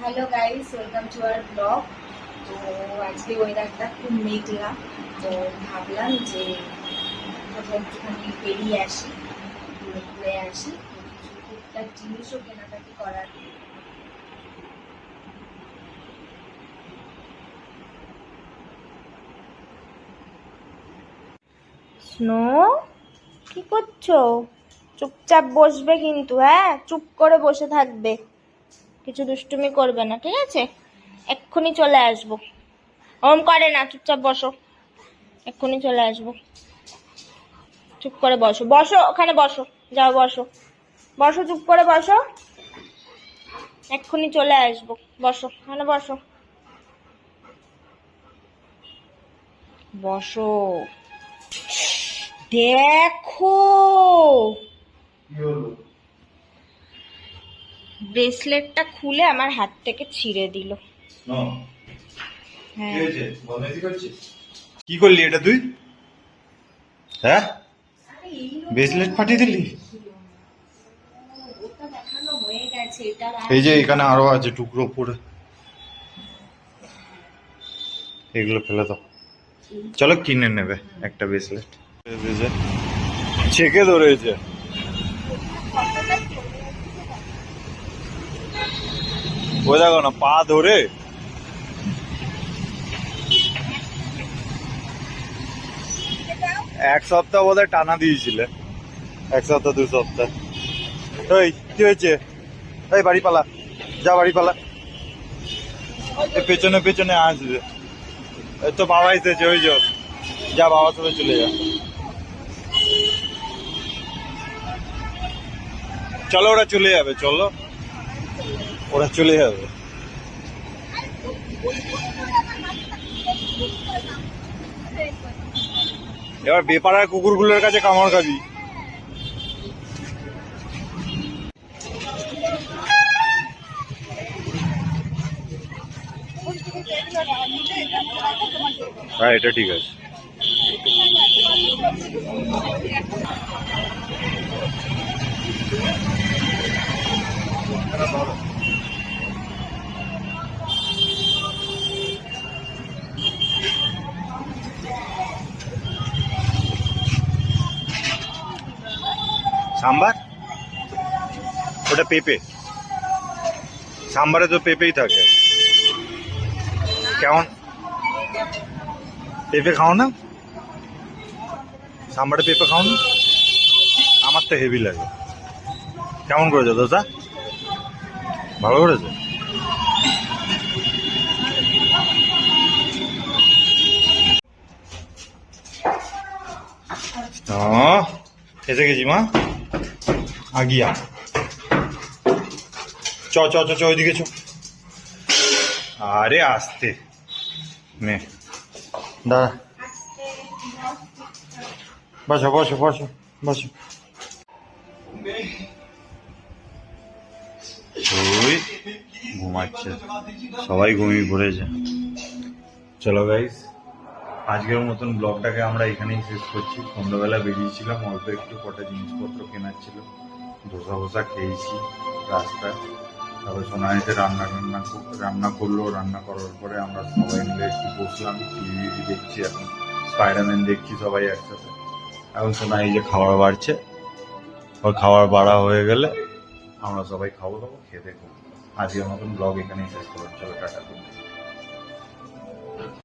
Hello guys, welcome to our blog. তো আজকে ওয়েদারটা খুব মেঘলা, তো ভাবলাম যে কোথাও একটুখানি বেরিয়ে আসি, ঘুরে আসি, টুকটাক জিনিসও কেনাকাটি করার। স্নো, কি করছো? চুপচাপ বসবে কিন্তু, হ্যাঁ, চুপ করে বসে থাকবে, কিছু দুষ্টুমি করবে না, ঠিক আছে? এক্ষুনি চলে আসবো। ওম করে না, চুপচাপ বসো, এক্ষুনি চলে আসবো। চুপ করে বসো, বসো ওখানে, বসো, যাও বসো, বসো, চুপ করে বসো, এক্ষুনি চলে আসবো। বসো ওখানে, বসো, বসো। দেখো, ব্রেসলেটটা খুলে আমার হাত থেকে ছিঁড়ে দিল। হ্যাঁ, কি করলি এটা তুই? হ্যাঁ, ব্রেসলেট ফাটিয়ে দিলি? ওটা দেখানো হয়ে গেছে, এটা এই যে এখানে আরো আছে টুকরো পড়ে, এগুলো ফেলে দাও। চলো কিনে নেবে একটা ব্রেসলেট। ছেকে ধরেছে। ও দেখো না, পা ধরে এক সপ্তাহ বোধহয় টানা দিয়েছিলে, এক সপ্তাহ 2 সপ্তাহ। ওই কি হয়েছে? এই বাড়ি পালা, যা বাড়ি পালা, পেছনে পেছনে আসবে। এই তো বাবা এসেছে, ওই যা বাবার সাথে চলে যা। চলো, ওরা চলে যাবে, চলো, ওরা চলে যাবে। এবার বেপাড়ার কুকুরগুলোর কাছে কামড় খাবি। হ্যাঁ, এটা ঠিক আছে। সাম্বার, ওটা পেঁপে, সাম্বারে তো পেঁপেই থাকে। কেমন পেঁপে খাও না? সাম্বারে পেঁপে খাও না? আমার তো হেভি লাগে। কেমন করেছো দোসা? ভালো করেছে। এসে গেছি মা, আগিয়া। চ চ চ চ, ওইদিকে চ। আরে আসতে মে, দাঁড়া, বসো বসো বসো বসো। ওই ঘুমাচ্ছে, সবাই ঘুমিয়ে পড়েছে। চলো গাইস, আজকের মতন ব্লগটাকে আমরা এখানেই শেষ করছি। সন্ধ্যাবেলা বেরিয়েছিলাম, অল্প একটু কটা জিনিসপত্র কেনার ছিল, ধোসা ফোসা খেয়েছি রাস্তায়। তারপর সোনাইতে রান্না করলো। রান্না করার পরে আমরা সবাই মিলে একটু বসলাম, টিভি দেখছি, এখন স্পাইডারম্যান দেখছি সবাই একসাথে। এখন সোনাই যে খাবার বাড়ছে, ওর খাবার বাড়া হয়ে গেলে আমরা সবাই খাবো দাবো, খেয়ে দেখবো। আজকের মতন ব্লগ এখানেই শেষ করলাম। চলো, টাটা।